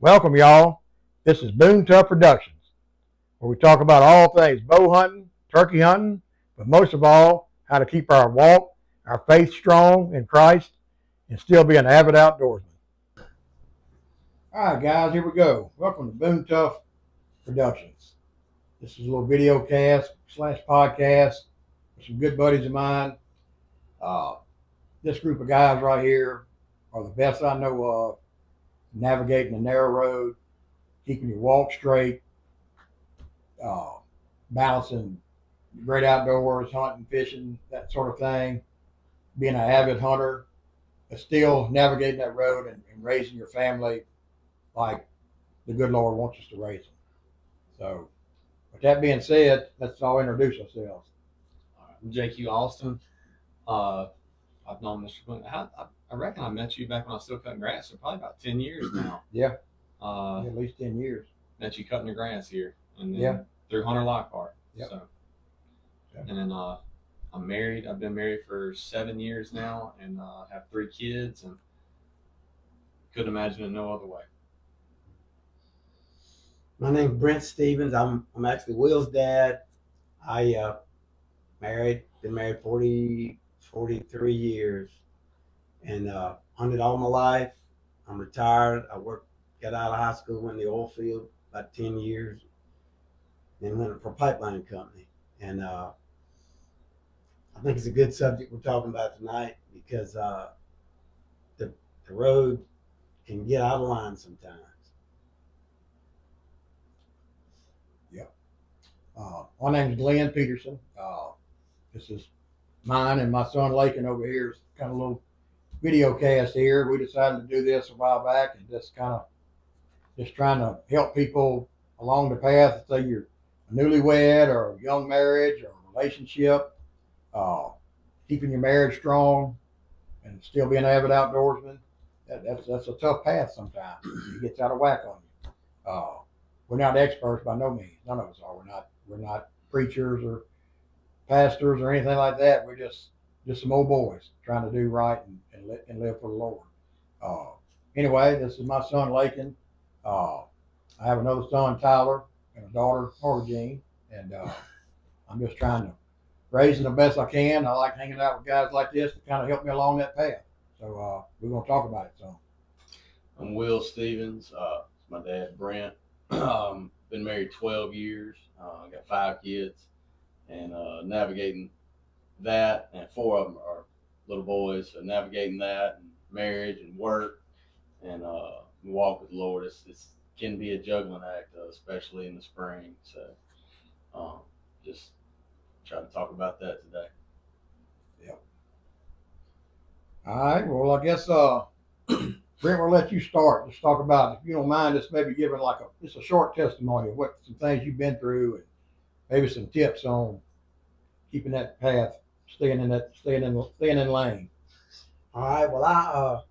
Welcome, y'all. This is Boone Tough Productions, where we talk about all things bow hunting, turkey hunting, but most of all, how to keep our walk, our faith strong in Christ, and still be an avid outdoorsman. All right, guys, here we go. Welcome to Boone Tough Productions. This is a little video cast / podcast with some good buddies of mine. Uh, this group of guys right here are the best I know of navigating a narrow road, keeping your walk straight, uh, balancing great outdoors, hunting, fishing, that sort of thing, being an avid hunter, but still navigating that road and raising your family like the good Lord wants us to raise them. So, with that being said, let's all introduce ourselves. I'm J.Q. Austin. Uh, I've known Mr. Boone. I reckon I met you back when I was still cutting grass, so probably about 10 years now. Yeah, Uh, at least 10 years. Met you cutting the grass here, and then Yeah. through Hunter Lockhart. Yep. So, Yeah. and then I'm married. I've been married for 7 years now, and have 3 kids, and couldn't imagine it no other way. My name's Brent Stevens. I'm actually Will's dad. I been married 43 years, and hunted all my life. I'm retired. Got out of high school, went in the oil field about 10 years, then went for a pipeline company. And I think it's a good subject we're talking about tonight because the road can get out of line sometimes. My name is Glenn Peterson. This is mine and my son Lakin over here. Is kind of a little video cast here. We decided to do this a while back and just trying to help people along the path. Say you're a newlywed or a young marriage or a relationship, keeping your marriage strong and still being an avid outdoorsman. That's a tough path sometimes. It gets out of whack on you. We're not experts by no means. None of us are. We're not preachers or pastors or anything like that. We're just some old boys trying to do right and live for the Lord. Anyway, this is my son Lakin. I have another son Tyler and a daughter Nora Jean, and I'm just trying to raise them the best I can. I like hanging out with guys like this to kind of help me along that path. So we're gonna talk about it some. I'm Will Stevens. My dad, Brent. Been married 12 years. Got 5 kids, and navigating that, and 4 of them are little boys. So navigating that, and marriage, and work, and walk with the Lord. It can be a juggling act, especially in the spring. So just try to talk about that today. Yep. All right. Well, I guess Brent, we'll let you start. Just talk about, if you don't mind, just maybe giving just a short testimony of what some things you've been through, and maybe some tips on keeping that path, staying in lane. All right. Well,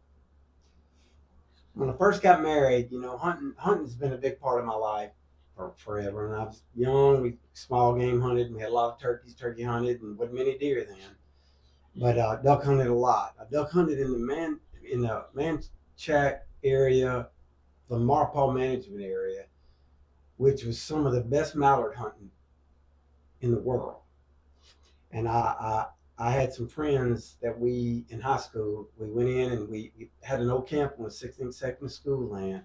when I first got married, hunting's been a big part of my life for forever. And I was young, we small game hunted, and we had a lot of turkey hunted, and wasn't many deer then. But duck hunted a lot. I duck hunted in the Manchac area, the Marpaw Management area, which was some of the best mallard hunting in the world. And I had some friends that in high school, we went in and we had an old camp on the 16th section of school land.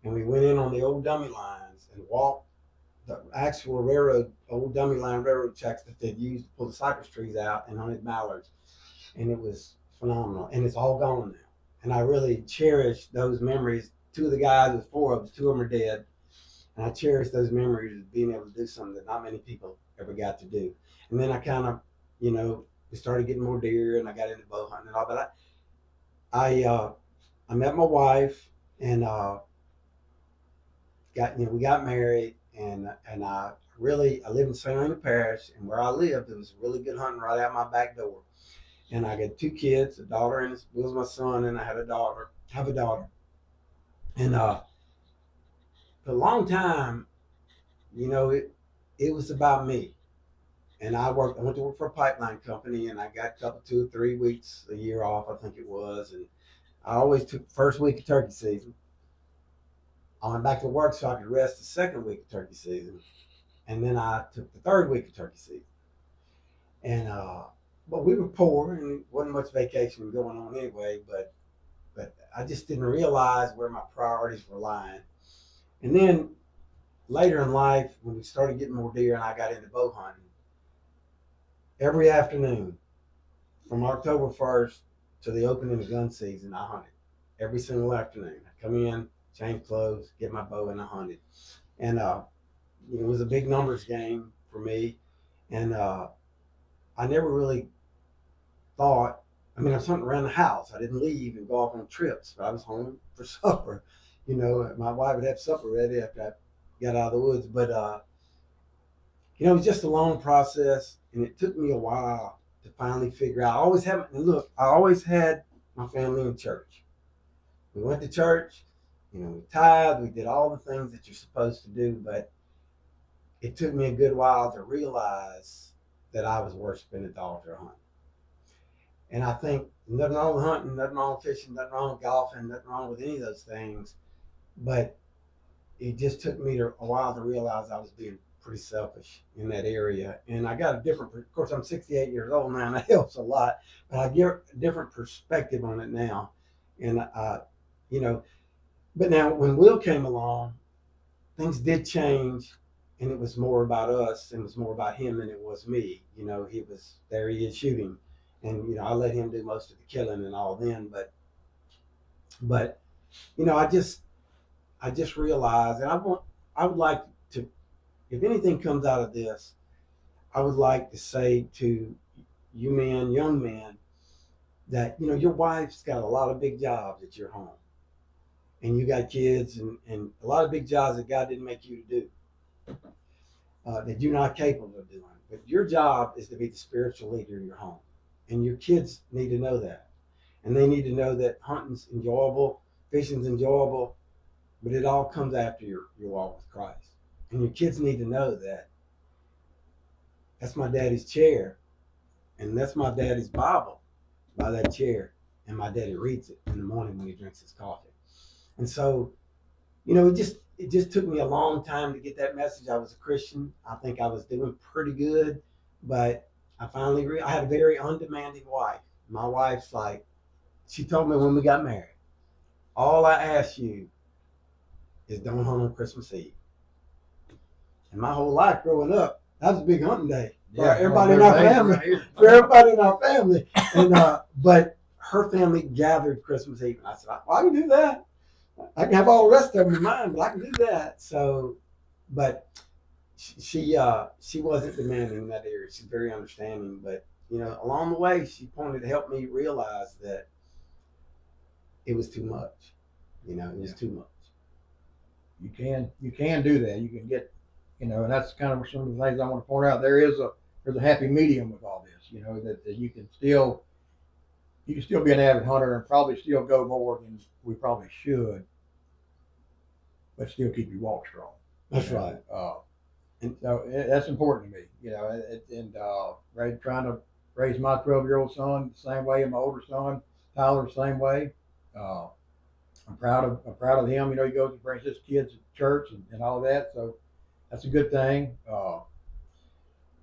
And we went in on the old dummy lines and walked the actual old dummy line railroad tracks that they'd used to pull the cypress trees out and hunted mallards. And it was phenomenal. And it's all gone now. And I really cherish those memories. 2 of the guys, there's 4 of them, 2 of them are dead. And I cherish those memories of being able to do something that not many people ever got to do. And then I kind of, we started getting more deer, and I got into bow hunting and all. But I met my wife, and we got married, and I lived in St. Helena Parish, and where I lived, there was really good hunting right out my back door. And I got 2 kids, a daughter, and Will's my son, and I have a daughter. And for a long time, it was about me. And I went to work for a pipeline company, and I got 2 or 3 weeks a year off, I think it was. And I always took the first week of turkey season. I went back to work so I could rest the second week of turkey season, and then I took the third week of turkey season. And but we were poor, and it wasn't much vacation going on anyway. But I just didn't realize where my priorities were lying. And then later in life, when we started getting more deer, and I got into bow hunting, every afternoon from October 1st to the opening of gun season, I hunted every single afternoon. I come in, change clothes, get my bow, and I hunted. And it was a big numbers game for me. And I never really thought, I mean, I was hunting around the house. I didn't leave and go off on trips, but I was home for supper. My wife would have supper ready after I got out of the woods. But, it was just a long process, and it took me a while to finally figure out. I always had my family in church. We went to church, we tithed, we did all the things that you're supposed to do, but it took me a good while to realize that I was worshiping at the altar of hunting. And I think nothing wrong with hunting, nothing wrong with fishing, nothing wrong with golfing, nothing wrong with any of those things. But it just took me a while to realize I was being pretty selfish in that area. And I got of course, I'm 68 years old now, and that helps a lot. But I get a different perspective on it now. And, but now when Will came along, things did change. And it was more about us, and it was more about him than it was me. He was there, he is shooting. And I let him do most of the killing and all then, but I just realized, and I would like to, if anything comes out of this, I would like to say to you men, young men, that your wife's got a lot of big jobs at your home, and you got kids, and a lot of big jobs that God didn't make you to do, that you're not capable of doing. But your job is to be the spiritual leader of your home. And your kids need to know that. And they need to know that hunting's enjoyable, fishing's enjoyable, but it all comes after your walk with Christ. And your kids need to know that that's my daddy's chair, and that's my daddy's Bible by that chair, and my daddy reads it in the morning when he drinks his coffee. And so, it just took me a long time to get that message. I was a Christian. I think I was doing pretty good, but I finally I had a very undemanding wife. My wife's like, she told me when we got married, all I ask you is don't hunt on Christmas Eve. And my whole life growing up, that was a big hunting day for everybody in our family. For everybody in our family. And but her family gathered Christmas Eve. And I said, well, I can do that. I can have all the rest of them in mind, but I can do that. So, but she wasn't demanding in that area. She's very understanding, but along the way, she pointed to help me realize that it was too much. It was too much. You can do that. You can get, and that's kind of some of the things I want to point out. There's a happy medium with all this. That you can still be an avid hunter and probably still go more than we probably should, but still keep your walk strong. That's right. And so that's important to me, trying to raise my 12-year-old son the same way, and my older son Tyler the same way. I'm proud of him. He goes and brings his kids to church and all that, so that's a good thing.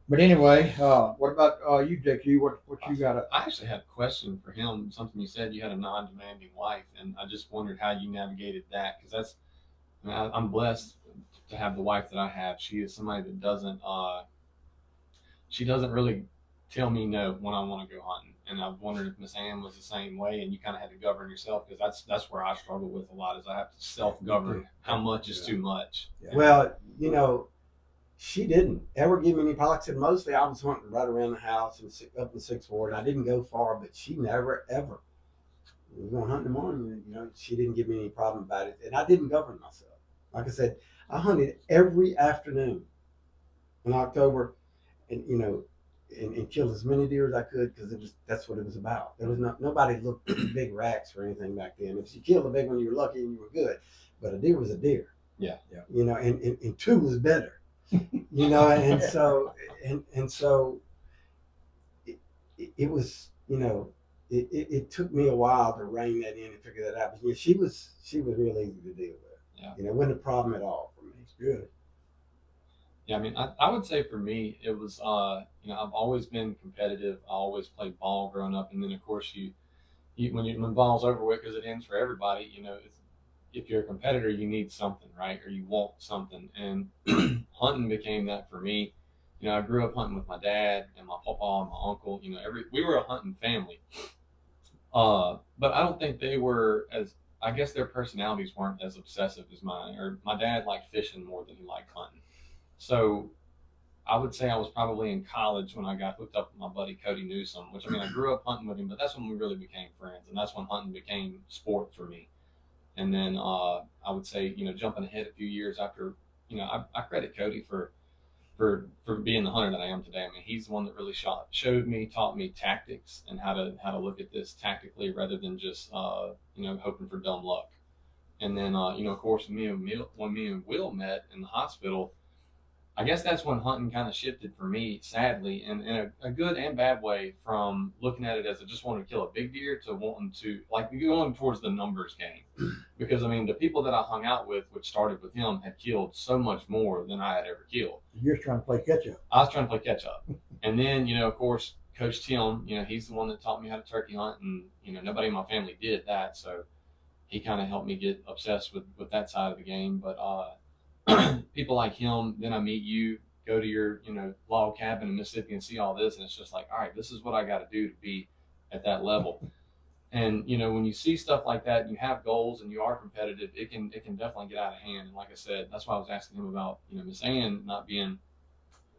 But anyway, what about you, JQ? What you got? I actually had a question for him. Something you said, you had a non-demanding wife, and I just wondered how you navigated that, because I'm blessed to have the wife that I have. She is somebody that doesn't really tell me no when I want to go hunting. And I've wondered if Miss Ann was the same way, and you kind of had to govern yourself, because that's where I struggle with a lot, is I have to self-govern how much is too much. Yeah. Well, she didn't ever give me any power. Like I said, mostly I was hunting right around the house and up in 6th Ward. I didn't go far, but she never ever. We were going to hunt in the morning. She didn't give me any problem about it, and I didn't govern myself. Like I said, I hunted every afternoon in October, and and killed as many deer as I could, because that's what it was about. There was nobody looked at big racks or anything back then. If you killed a big one, you were lucky and you were good, but a deer was a deer. Yeah. And 2 was better. And so it was, it took me a while to rein that in and figure that out. But she was real easy to deal with. Yeah. You know, it wasn't a problem at all for me. It's good. Yeah, I mean, I would say for me, it was, you know, I've always been competitive. I always played ball growing up. And then, of course, when ball's over with, because it ends for everybody, you know, if you're a competitor, you need something, right? Or you want something. And hunting became that for me. You know, I grew up hunting with my dad and my papa and my uncle. You know, we were a hunting family. But I don't think they were as, I guess their personalities weren't as obsessive as mine. Or my dad liked fishing more than he liked hunting. So I would say I was probably in college when I got hooked up with my buddy Cody Newsom, which I mean, I grew up hunting with him, but that's when we really became friends. And that's when hunting became sport for me. And then I would say, you know, jumping ahead a few years after, you know, I credit Cody for being the hunter that I am today. I mean, he's the one that really showed me, taught me tactics and how to look at this tactically rather than just you know, hoping for dumb luck. And then you know, of course, when me and Will met in the hospital, I guess that's when hunting kind of shifted for me, sadly, in a good and bad way, from looking at it as I just wanted to kill a big deer to wanting to, like, going towards the numbers game. Because, I mean, the people that I hung out with, which started with him, had killed so much more than I had ever killed. You're just trying to play catch up. I was trying to play catch up. And then, you know, of course, Coach Tim, you know, he's the one that taught me how to turkey hunt. And, you know, nobody in my family did that. So he kind of helped me get obsessed with that side of the game. But, people like him, then I meet you, go to your, you know, log cabin in Mississippi and see all this, and it's just like, all right, this is what I got to do to be at that level. And you know, when you see stuff like that, and you have goals, and you are competitive, it can definitely get out of hand. And like I said, that's why I was asking him about, you know, Miss Ann not being.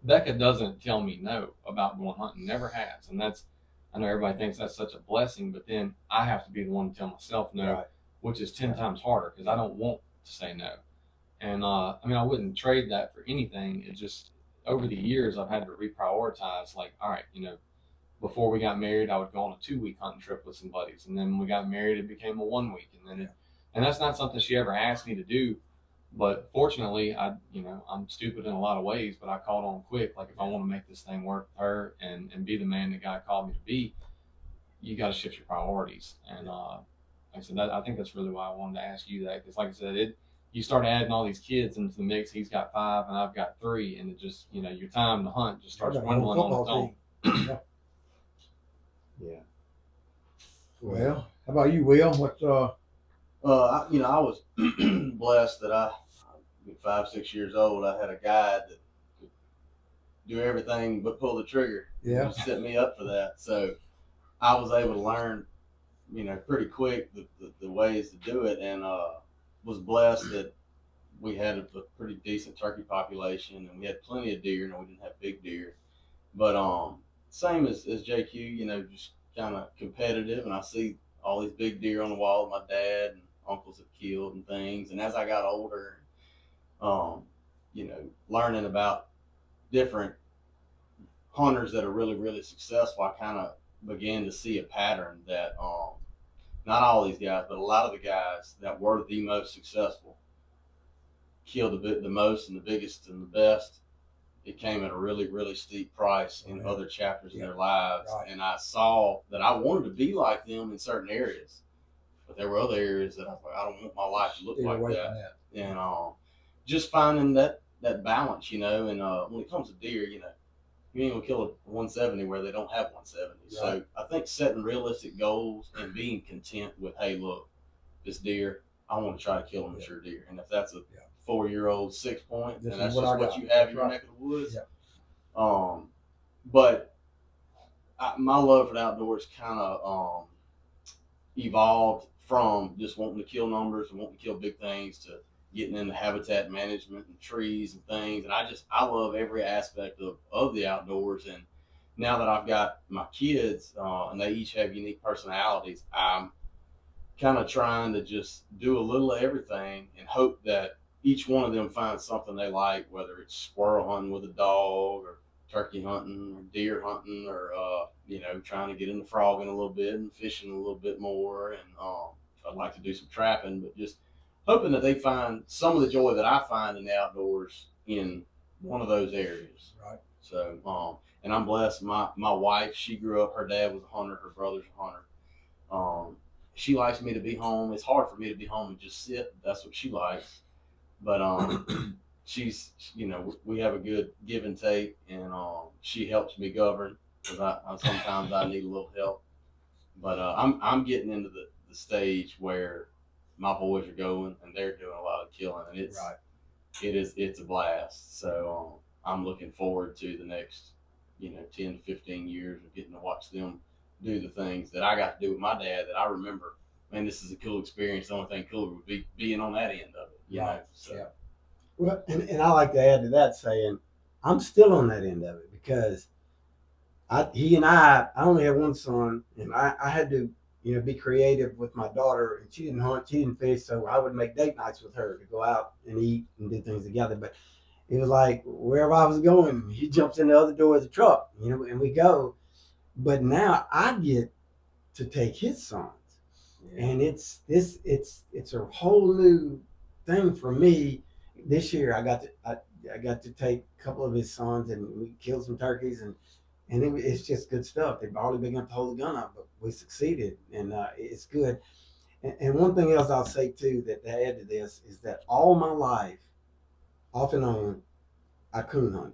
Becca doesn't tell me no about going hunting, never has, and that's. I know everybody thinks that's such a blessing, but then I have to be the one to tell myself no, Right. which is 10 times harder because I don't want to say no. And I mean, I wouldn't trade that for anything. It just, over the years, I've had to reprioritize. Like, all right, you know, before we got married, I would go on a 2-week hunting trip with some buddies, and then when we got married, it became a 1 week, and then and that's not something she ever asked me to do. But fortunately, you know, I'm stupid in a lot of ways, but I caught on quick. Like, if I want to make this thing work with her and be the man that God called me to be, you got to shift your priorities. And like I said, I think that's really why I wanted to ask you that, because like I said, you start adding all these kids into the mix. He's got 5 and I've got 3, and it just, you know, your time to hunt just starts dwindling on its own. Yeah. Yeah. Well, how about you, Will? What's You know, I was blessed that I 5-6 years old. I had a guide that could do everything but pull the trigger. Yeah. He set me up for that, so I was able to learn, you know, pretty quick the ways to do it, and was blessed that we had a pretty decent turkey population, and we had plenty of deer. No, we didn't have big deer, but same as JQ, you know, just kind of competitive. And I see all these big deer on the wall that my dad and uncles have killed and things. And as I got older, you know, learning about different hunters that are really successful, I kind of began to see a pattern that not all these guys, but a lot of the guys that were the most successful killed the most and the biggest and the best. It came at a really steep price in other chapters in their lives. Right. And I saw that I wanted to be like them in certain areas, but there were other areas that I was like, I don't want my life to look Stay like away that. from that. And just finding that balance, you know. And when it comes to deer, you know, you ain't gonna kill a 170 where they don't have 170. Right. So I think setting realistic goals and being content with, hey, look, this deer, I want to try to kill a mature deer. And if that's a 4-year-old 6 point, This and is that's just what got. you have in your Right. neck of the woods. Yeah. But my love for the outdoors kind of evolved from just wanting to kill numbers and wanting to kill big things to getting into habitat management and trees and things. And I love every aspect of the outdoors. And now that I've got my kids and they each have unique personalities, I'm kind of trying to just do a little of everything and hope that each one of them finds something they like, whether it's squirrel hunting with a dog or turkey hunting or deer hunting or, you know, trying to get into frogging a little bit and fishing a little bit more. And I'd like to do some trapping, but just hoping that they find some of the joy that I find in the outdoors in one of those areas. Right. So, and I'm blessed. My wife, she grew up, her dad was a hunter, her brother's a hunter. She likes me to be home. It's hard for me to be home and just sit. That's what she likes. But she's, we have a good give and take, and she helps me govern because I sometimes I need a little help. But I'm getting into the stage where my boys are going and they're doing a lot of killing, and Right. it's a blast. So I'm looking forward to the next 10 to 15 years of getting to watch them do the things that I got to do with my dad that I remember. Man, this is a cool experience. The only thing cooler would be being on that end of it, Right. So. Yeah. Well, and I like to add to that saying I'm still on that end of it because he and I only have one son, and I had to be creative with my daughter, and she didn't hunt, she didn't fish, so I would make date nights with her to go out and eat and do things together. But it was like wherever I was going, he jumps in the other door of the truck, and we go. But now I get to take his sons, and it's a whole new thing for me. This year I got to take a couple of his sons, and we killed some turkeys, and it's just good stuff. They've already begun to hold the gun up, but we succeeded, and it's good. And one thing else I'll say too that to add to this is that all my life, off and on, I coon hunted,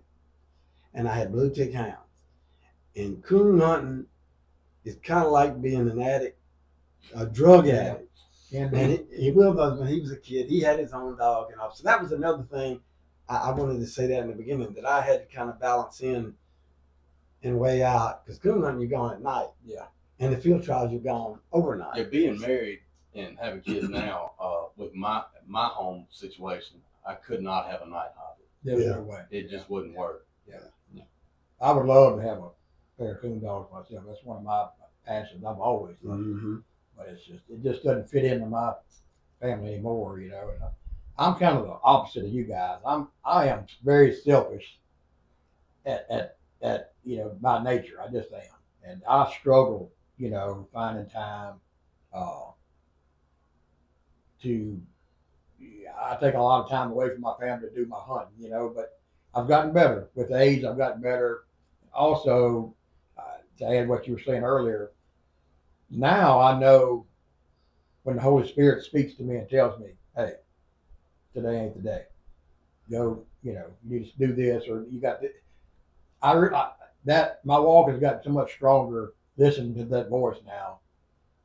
and I had blue tick hounds. And coon hunting is kind of like being an addict, a drug addict. And And he will those when he was a kid. He had his own dog and all. So that was another thing I wanted to say that in the beginning that I had to kind of balance in and weigh out because coon hunting you're going at night. Yeah. And the field trials you're going overnight. Yeah, being married and having kids now, with my home situation, I could not have a night hobby. there's Yeah. no way. It just wouldn't work. I would love to have a pair of coon dogs myself. That's one of my passions. I've always loved it. Mm-hmm. But it just doesn't fit into my family anymore, And I'm kind of the opposite of you guys. I am very selfish at by nature. I just am, and I struggle, finding time to. I take a lot of time away from my family to do my hunting, But I've gotten better with age. I've gotten better. Also, to add what you were saying earlier, now I know when the Holy Spirit speaks to me and tells me, "Hey, today ain't the day. Go, you need to do this, or you got this." That my walk has gotten so much stronger listening to that voice now,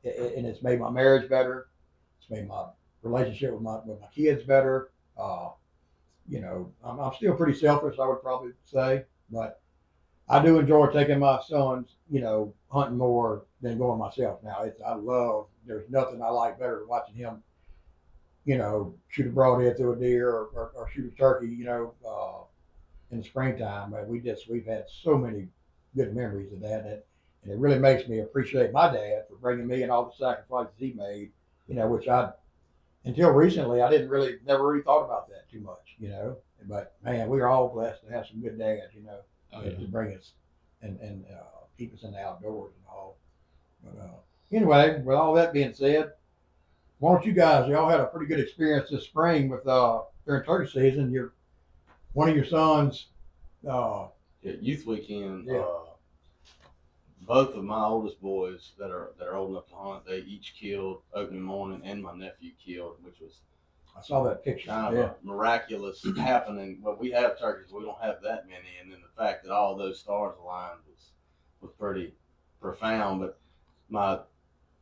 and it's made my marriage better. It's made my relationship with my kids better. I'm still pretty selfish, I would probably say, but I do enjoy taking my sons, hunting more than going myself. Now, there's nothing I like better than watching him, shoot a broadhead through a deer or shoot a turkey, in the springtime. But we've had so many good memories of that, and it really makes me appreciate my dad for bringing me and all the sacrifices he made, which until recently, I never really thought about that too much, But man, we are all blessed to have some good dads, to bring us and keep us in the outdoors and all. But anyway, with all that being said, why don't you guys? Y'all had a pretty good experience this spring with during turkey season. One of your sons. Youth weekend. Yeah. Both of my oldest boys that are old enough to hunt, they each killed opening morning, and my nephew killed, which was I saw that picture. kind of a miraculous happening. But we have turkeys, we don't have that many, and then the fact that all those stars aligned was pretty profound. But my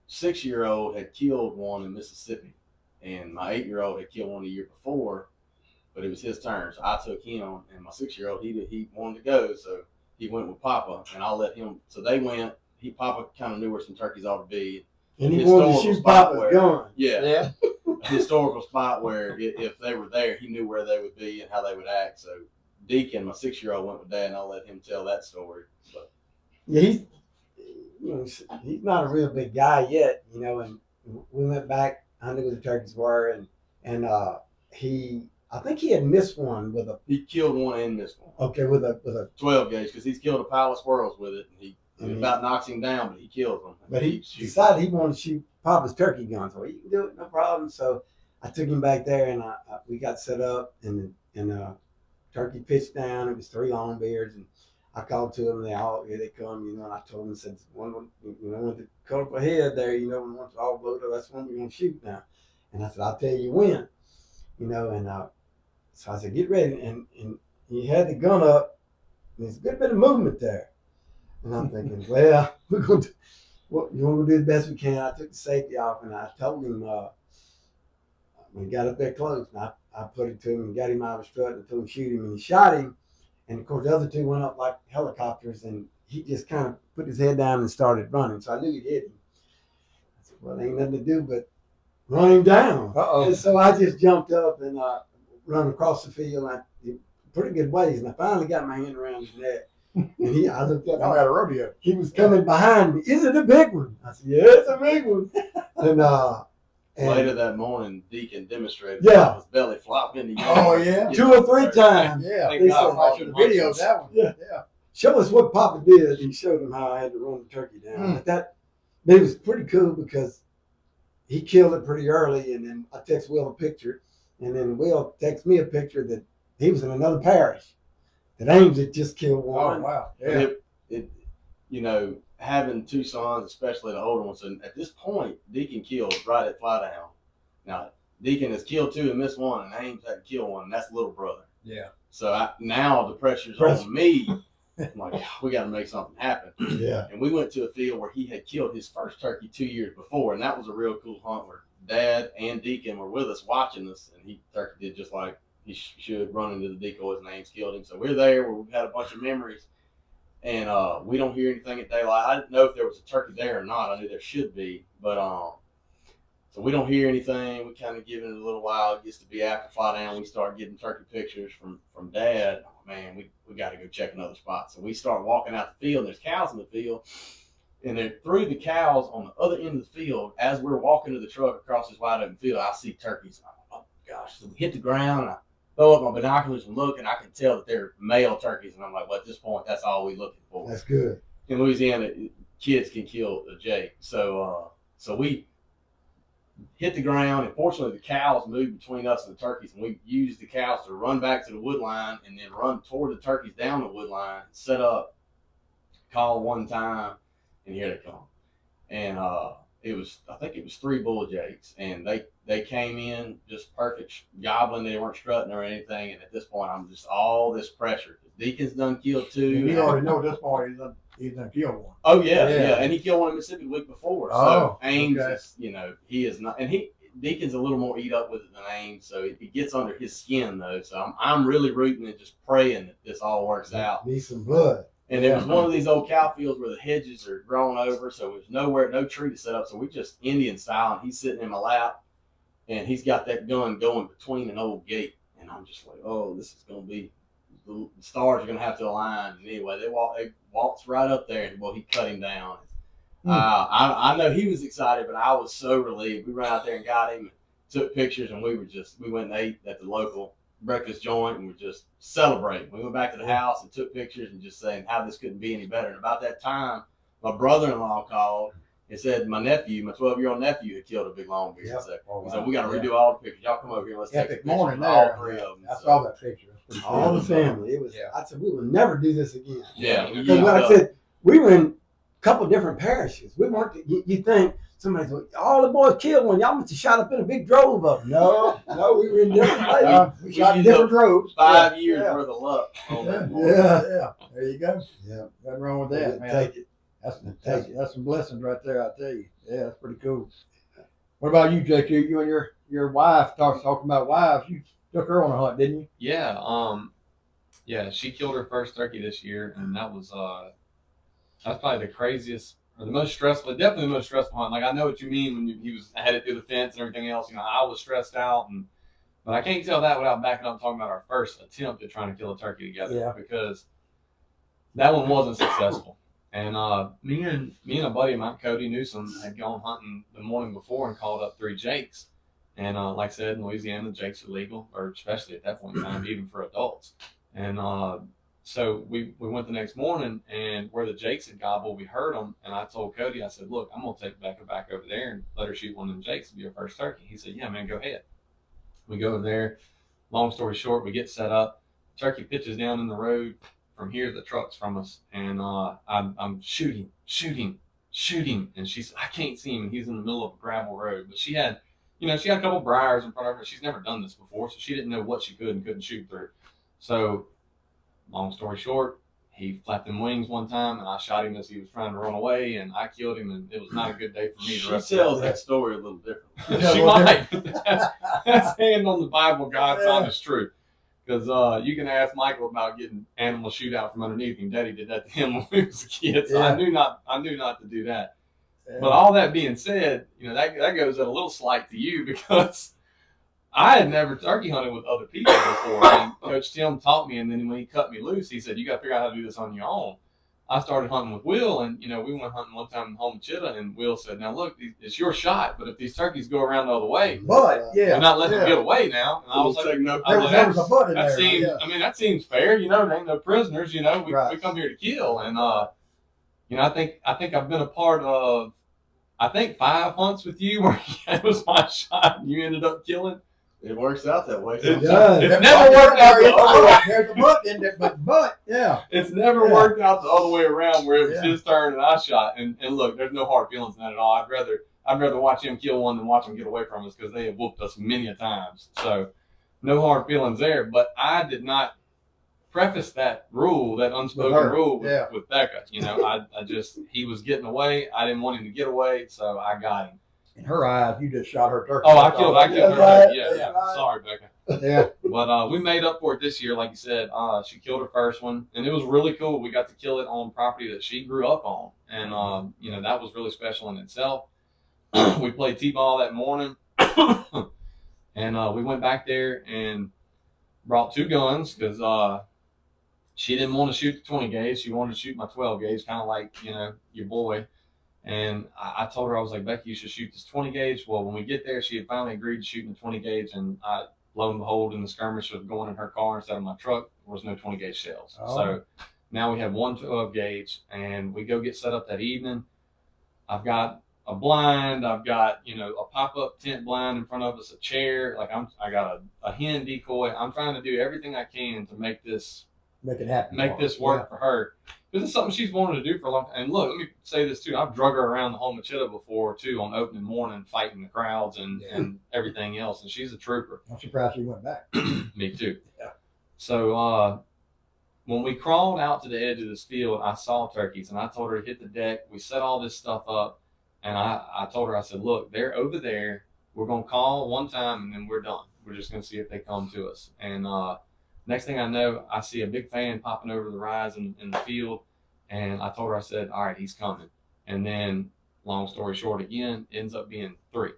6-year-old had killed one in Mississippi, and my 8-year-old had killed one the year before, but it was his turn, so I took him. And my 6-year-old, he wanted to go, so he went with Papa, and I'll let him. So they went. Papa kind of knew where some turkeys ought to be. And he wanted to Historical shoot spot Papa's where- gun. Yeah, a historical spot where if they were there, he knew where they would be and how they would act. So Deacon, my 6-year-old, went with Dad, and I'll let him tell that story. But Yeah, he's not a real big guy yet, and we went back. I knew where the turkeys were, and I think he had missed one with a he killed one and missed one. with a 12 gauge because he's killed a pile of squirrels with it. And Mhm. about knocks him down, but he kills them. but he decided he wanted to shoot Papa's turkey gun, so he can do it, no problem. So I took him back there, and we got set up, and turkey pitched down. It was 3 long beards, and I called to them. Here they come, and I told them, I said, one with the colorful head there, and once all blowed up, that's one we're gonna shoot now. And I said, I'll tell you when, and So I said, get ready. And he had the gun up, and there's a good bit of movement there. And I'm thinking, well, we're going to do the best we can. I took the safety off, and I told him, when he got up there close, and I put it to him and got him out of his strut and told him shoot him, and he shot him. And of course, the other two went up like helicopters, and he just kind of put his head down and started running. So I knew he'd hit him. I said, well, ain't nothing to do but run him down. Uh-oh. And so I just jumped up and run across the field, pretty good ways, and I finally got my hand around his neck. And I looked up. Y'all had a rodeo. He was coming behind me. Is it a big one? I said, yeah, it's a big one. And Later that morning, Deacon demonstrated Yeah. his belly flopping. Oh, yeah? 2 or 3 times. Yeah. Thank They God said, for I all should the have videoed munchies. that one. Yeah. Yeah. Show us what Papa did. He showed him how I had to run the turkey down. But it was pretty cool because he killed it pretty early, and then I text Will a picture, and then Will texted me a picture that he was in another parish that Ames had just killed Oh, one. wow. But Yeah. it, you know, having 2 sons, especially the older ones, and at this point, Deacon killed right at Fly Down. Now, Deacon has killed 2 and missed 1, and Ames had to kill 1, and that's little brother. Yeah. So now the pressure's Pressure. on me. I'm like, we got to make something happen. Yeah. And we went to a field where he had killed his first turkey 2 years before, and that was a real cool hunt where Dad and Deacon were with us watching us, and turkey did just like he should, run into the decoys, and Ames killed him. So we're there where we've had a bunch of memories, and we don't hear anything at daylight. I didn't know if there was a turkey there or not. I knew there should be, but so we don't hear anything. We kind of give it a little while. It gets to be after Fly Down. We start getting turkey pictures from Dad. Oh, man, we got to go check another spot. So we start walking out the field. And there's cows in the field. And then through the cows on the other end of the field, as we're walking to the truck across this wide open field, I see turkeys. Oh, gosh. So we hit the ground. And I throw up my binoculars and look, and I can tell that they're male turkeys. And I'm like, well, at this point, that's all we're looking for. That's good. In Louisiana, kids can kill a jay. So we hit the ground, and fortunately the cows moved between us and the turkeys, and we used the cows to run back to the wood line and then run toward the turkeys down the wood line, set up, call one time, and here they come. And I think it was 3 bull jakes, and they came in just perfect gobbling. They weren't strutting or anything, and at this point I'm just all this pressure. Deacon's done killed 2. You already know at this point he's done killed one. Oh yeah, Yeah. yeah, and he killed one in Mississippi the week before. Oh, So Ames okay. is, he is not, and Deacon's a little more eat up with it than Ames, so it gets under his skin though. So I'm really rooting and just praying that this all works out. Need some blood. And it was one of these old cow fields where the hedges are grown over, so there's no tree to set up. So we just Indian style, and he's sitting in my lap, and he's got that gun going between an old gate, and I'm just like, oh, this is gonna be. The stars are gonna have to align. And anyway, they waltzed right up there, and well, he cut him down. I know he was excited, but I was so relieved. We ran out there and got him, and took pictures, and we went and ate at the local breakfast joint, and we're just celebrating. We went back to the house and took pictures and just saying how this couldn't be any better. And about that time, my brother-in-law called and said my 12-year-old nephew had killed a big longbeard. Yep. So Oh, he said, wow. we got to Yeah. redo all the pictures. Y'all come over here. Let's take a Epic picture morning of all there. 3 of them. I So, saw that picture. That's pretty All cool. the family. It was. Yeah. I said we will never do this again. yeah, we Because used like I up. said, we were in a couple different parishes. We weren't. You think somebody's like, all the boys killed one. Y'all must have shot up in a big drove of them. No, we were in different places. We shot in used different up droves. 5 years Yeah. worth of luck on that Yeah. one. Yeah. There you go. Yeah. Nothing wrong with that, man. Take it. That's some blessings right there, I tell you. Yeah, that's pretty cool. What about you, Jake? You and your wife talking about wives. You took her on a hunt, didn't you? Yeah, she killed her first turkey this year, and that's probably the craziest or the most stressful, definitely the most stressful hunt. Like, I know what you mean when he was headed through the fence and everything else. I was stressed out, but I can't tell that without backing up and talking about our first attempt at trying to kill a turkey together. Yeah. Because that one wasn't successful. And me and a buddy of mine, Cody Newsom, had gone hunting the morning before and called up 3 jakes. And like I said, in Louisiana, jakes are legal, or especially at that point in time, even for adults. And so we went the next morning, and where the jakes had gobbled, we heard them. And I told Cody, I said, look, I'm going to take Becca back over there and let her shoot one of them jakes to be her first turkey. He said, yeah, man, go ahead. We go over there. Long story short, we get set up. Turkey pitches down in the road. From here, the truck's from us, and I'm shooting, and she's, I can't see him, and he's in the middle of a gravel road. But she had you know, she had a couple briars in front of her. She's never done this before, so she didn't know what she could and couldn't shoot through. So, long story short, he flapped them wings one time, and I shot him as he was trying to run away, and I killed him, and it was not a good day for me. She The rest tells of the that story a little different. Yeah, she well, might. That's hand on the Bible, God's honest truth. Because you can ask Michael about getting animal shootout from underneath him. Daddy did that to him when he was a kid, so Yeah. I knew not to do that. But all that being said, you know, that goes at a little slight to you because I had never turkey hunted with other people before. And Coach Tim taught me, and then when he cut me loose, he said, "You got to figure out how to do this on your own." I started hunting with Will, and you know, we went hunting one time in Homachita, and Will said, "Now look, it's your shot, but if these turkeys go around the other way, but yeah, we're not letting yeah. them get away now." And I was like, There, I was there was a butt in that there. seems, Yeah. I mean, that seems fair. You know, there ain't no prisoners. You know, we Right. come here to kill, and you know, I think I've been a part of, I think 5 hunts with you where it was my shot and you ended up killing. It works out that way. It It does. does. It's That's never why worked out the other way. There's a butt in there, but yeah. It's never Yeah. worked out the other way around where it was Yeah. his turn and I shot. And look, there's no hard feelings in that at all. I'd rather watch him kill one than watch him get away from us because they have whooped us many a times. So no hard feelings there. But I did not preface that rule, that unspoken With her. rule Yeah. with Becca. You know, I just, he was getting away. I didn't want him to get away, so I got him. In her eyes, you just shot her turkey. Oh, I killed her. Yeah, Yeah, right. yeah. Sorry, Becca. Yeah. But we made up for it this year, like you said. She killed her first one, and it was really cool. We got to kill it on property that she grew up on, and you know, that was really special in itself. We played t-ball that morning, and we went back there and brought 2 guns because she didn't want to shoot the 20 gauge. She wanted to shoot my 12 gauge, kind of like, you know, your boy. And I told her, I was like, Becky, you should shoot this 20 gauge. Well, when we get there, she had finally agreed to shooting the 20 gauge, and lo and behold, in the skirmish of going in her car instead of my truck, there was no 20 gauge shells. Oh. So now we have 1 12 gauge, and we go get set up that evening. I've got a blind, I've got, you know, a pop-up tent blind in front of us, a chair. Like I got a hen decoy. I'm trying to do everything I can to make this Make it happen. make this work for her. Because it's something she's wanted to do for a long time. And look, let me say this too. I've drug her around the Homachita before too on opening morning, fighting the crowds and everything else. And she's a trooper. I'm surprised she went back. Me too. Yeah. So when we crawled out to the edge of this field, I saw turkeys, and I told her to hit the deck. We set all this stuff up, and I told her, I said, look, they're over there. We're going to call one time, and then we're done. We're just going to see if they come to us. And next thing I know, I see a big fan popping over the rise in the field, and I told her, I said, all right, he's coming. And then, long story short, again, ends up being 3.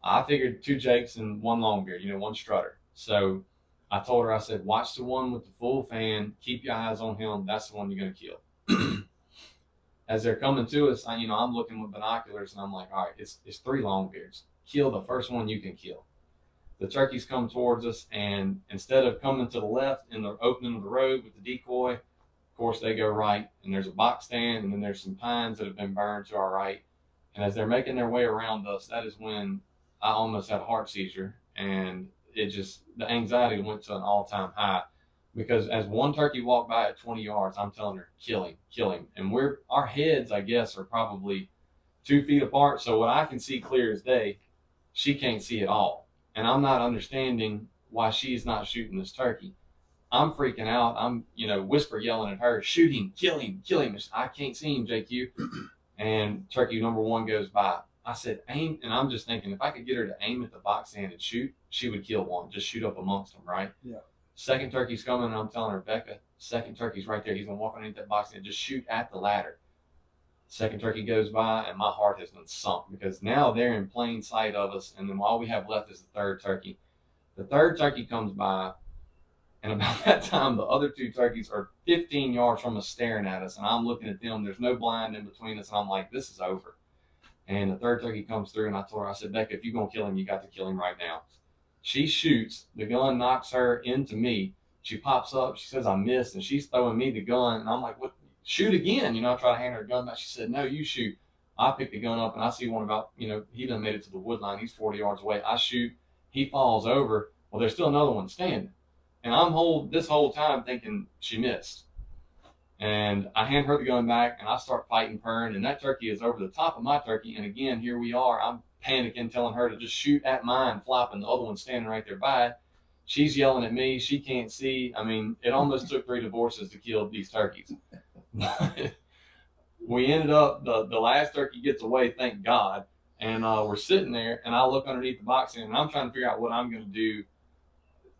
I figured 2 Jakes and 1 Longbeard, you know, 1 strutter. So I told her, I said, watch the one with the full fan. Keep your eyes on him. That's the one you're going to kill. As they're coming to us, I'm looking with binoculars, and I'm like, all right, it's 3 Longbeards. Kill the first one you can kill. The turkeys come towards us, and instead of coming to the left in the opening of the road with the decoy, of course, they go right, and there's a box stand, and then there's some pines that have been burned to our right. And as they're making their way around us, that is when I almost had a heart seizure, and the anxiety went to an all-time high, because as one turkey walked by at 20 yards, I'm telling her, kill him. And our heads, I guess, are probably 2 feet apart. So what I can see clear as day, she can't see at all. And I'm not understanding why she's not shooting this turkey. I'm freaking out. I'm, whisper yelling at her, shoot him, kill him. I can't see him, JQ. And turkey number 1 goes by. I said, aim. And I'm just thinking, if I could get her to aim at the box stand and shoot, she would kill one. Just shoot up amongst them, right? Yeah. Second turkey's coming, and I'm telling her, Becca, second turkey's right there. He's going to walk underneath that box stand. Just shoot at the ladder. Second turkey goes by, and my heart has been sunk, because now they're in plain sight of us, and then all we have left is the third turkey. The third turkey comes by, and about that time, the other 2 turkeys are 15 yards from us staring at us, and I'm looking at them. There's no blind in between us, and I'm like, this is over. And the third turkey comes through, and I told her, I said, Becca, if you're going to kill him, you got to kill him right now. She shoots. The gun knocks her into me. She pops up. She says, I missed, and she's throwing me the gun, and I'm like, what? Shoot again. I try to hand her a gun back. She said, no, you shoot. I pick the gun up, and I see one about, he done made it to the wood line. He's 40 yards away. I shoot. He falls over. Well, there's still another one standing. And I'm this whole time thinking she missed. And I hand her the gun back, and I start fighting, purring, and that turkey is over the top of my turkey. And again, here we are. panicking, telling her to just shoot at mine, flopping. The other one's standing right there by it. She's yelling at me. She can't see. I mean, it almost took 3 divorces to kill these turkeys. We ended up, the last turkey gets away, thank God. And we're sitting there, and I look underneath the box stand, and I'm trying to figure out what I'm going to do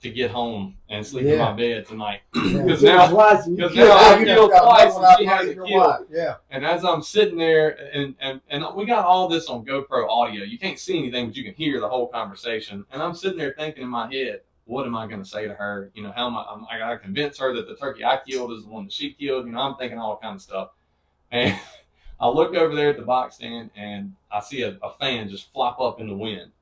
to get home and sleep in my bed tonight. Because now I killed twice, and she hasn't killed. Yeah. And as I'm sitting there, and we got all this on GoPro audio. You can't see anything, but you can hear the whole conversation. And I'm sitting there thinking in my head, what am I going to say to her? You know, how am I got to convince her that the turkey I killed is the one that she killed. You know, I'm thinking all kind of stuff. And I look over there at the box stand, and I see a fan just flop up in the wind.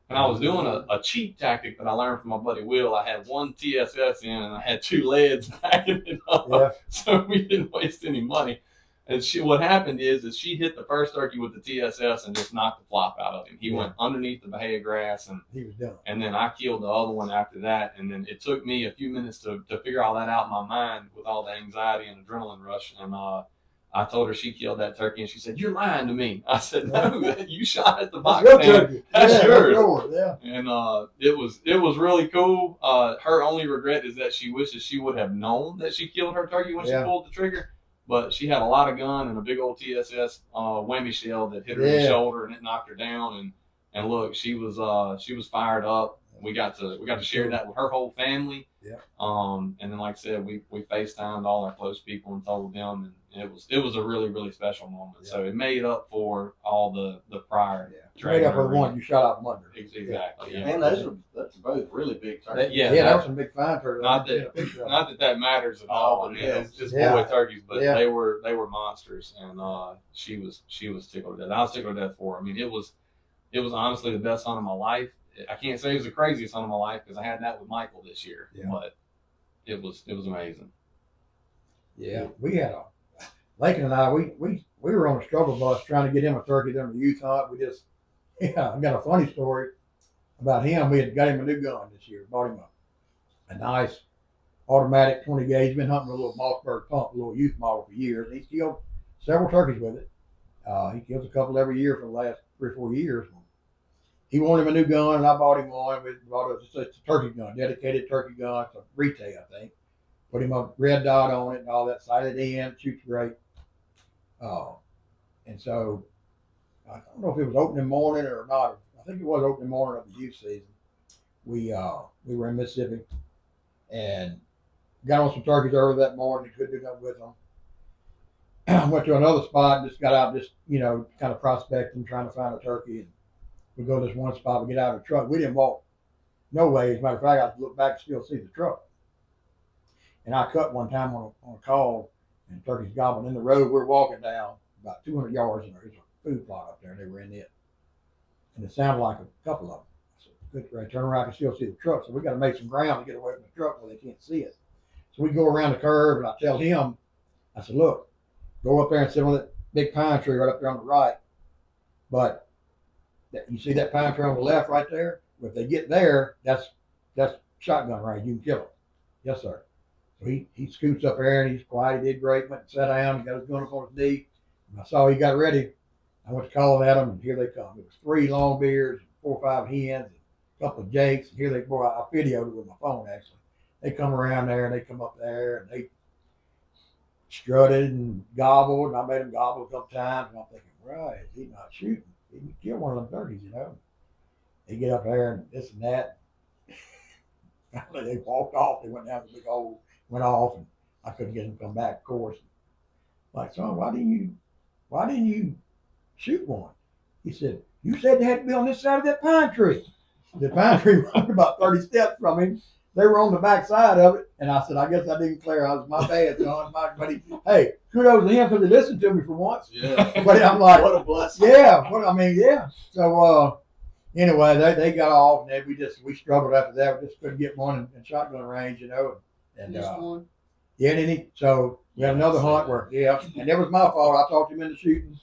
And I was doing a cheat tactic that I learned from my buddy Will. I had one TSS in, and I had 2 leads backing it up, so we didn't waste any money. And what happened is she hit the first turkey with the TSS and just knocked the flop out of him. He went underneath the bahia grass, and he was done. And then I killed the other one after that. And then it took me a few minutes to figure all that out in my mind with all the anxiety and adrenaline rush. And I told her she killed that turkey, and she said, "You're lying to me." I said, "No, you shot at the box stand. That's yours." Yeah. And it was really cool. Her only regret is that she wishes she would have known that she killed her turkey when she pulled the trigger. But she had a lot of gun and a big old TSS whammy shell that hit her in the shoulder, and it knocked her down. And look, she was fired up. We got to share that with her whole family. Yeah. And then, like I said, we FaceTimed all our close people and told them, and it was a really, really special moment. Yeah. So it made up for all the prior. Yeah. Made up for the one you shot out from under. Exactly. Yeah. And that's both really big turkeys. That was some big fine turkeys. Not that matters at all. I mean, it's boy turkeys, but they were monsters, and she was tickled to death. I was tickled to death for her. I mean, it was honestly the best hunt of my life. I can't say it was the craziest hunt of my life because I had that with Michael this year, but it was amazing. Yeah, we had Lakin and I, we were on a struggle bus trying to get him a turkey during the youth hunt. I got a funny story about him. We had got him a new gun this year, bought him a nice automatic 20 gauge. He's been hunting with a little Mossberg pump, a little youth model for years. He's killed several turkeys with it. He kills a couple every year for the last 3 or 4 years. He wanted him a new gun, and I bought him one. We bought it's a turkey gun, dedicated turkey gun. It's a retail, I think. Put him a red dot on it and all that. Sighted in, shoots great. And so I don't know if it was opening morning or not. I think it was opening morning of the youth season. We were in Mississippi and got on some turkeys early that morning. Couldn't do nothing with them. Went to another spot and just got out, kind of prospecting, trying to find a turkey. And we go to this one spot, we get out of the truck. We didn't walk no way. As a matter of fact, I look back and still see the truck. And I cut one time on a call, and turkeys gobbling in the road. We're walking down about 200 yards, and there's a food plot up there, and they were in it. And it sounded like a couple of them. I said, good, right, turn around, I can still see the truck. So we got to make some ground to get away from the truck where they can't see it. So we go around the curve, and I tell him, I said, look, go up there and sit on that big pine tree right up there on the right. But you see that pine tree on the left right there? If they get there, that's shotgun range. You can kill them. Yes, sir. So he scoots up there, and he's quiet. He did great. Went and sat down. He got his gun up on his knee. And I saw he got ready. I went to calling at them, and here they come. It was 3 long beards, 4 or 5 hens, and a couple of jakes. And here they go. I videoed it with my phone, actually. They come around there, and they come up there, and they strutted and gobbled. And I made them gobble a couple times. And I'm thinking, right, he's not shooting. He can kill one of them turkeys, They get up there and this and that. Finally, they walked off. They went down the big hole, went off, and I couldn't get them to come back, of course. Like, son, why didn't you shoot one? He said, you said they had to be on this side of that pine tree. The pine tree was about 30 steps from him. They were on the back side of it. And I said, I guess I didn't clear. I was my bad, son. Hey, kudos to him because he listened to me for once. Yeah. But I'm like, what a blessing. Yeah. Yeah. So anyway, they got off, and then we struggled after that. We just couldn't get one in shotgun range, And Just one. Yeah, so we had another hunt where and it was my fault. I talked him into shooting.